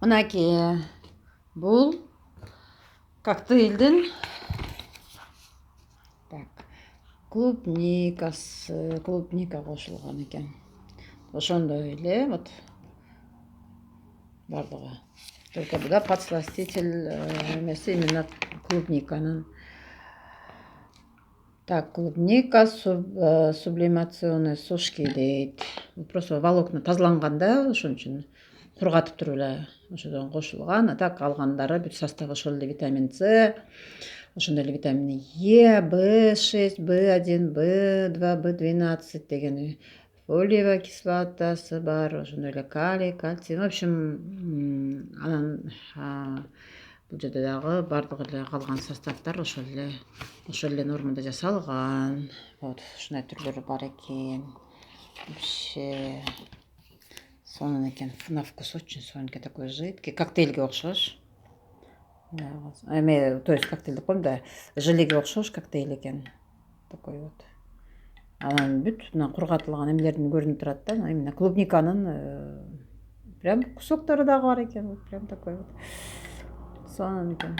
Мынакей бул коктейлдин клубникасы, клубника кошулган экен. Ошондой эле вот бардыгы. Только буда подсластитель эмеси именно клубниканын. Так, клубника сублимационный сушки дейт. Просто волокна тазаланганда ошон үчүн кургатып туруп эле ошодон кошулган. Так алгандары бүт составы ошол эле витамин С, ошондой эле витамин Е, В6, В1, В2, В12 деген фолиевая кислотасы бар, ошондой эле калий, кальций. В общем, анан бул жерде дагы бардык эле калган составдар ошол эле нормада жасалган. Вот ушундай түрлөрү бар экен. Вообще сонун экен. На вкус очень соненький, такой жидкий, коктейльге окшош. Эме, то есть коктейль деп коем да, желеге окшош коктейль экен. Такой вот. Анан бүт мына кургатылган эмелердин көрүнүп турат да, именно клубниканын прям кусоктору дагы бар экен. Вот прям такой вот сонун экен.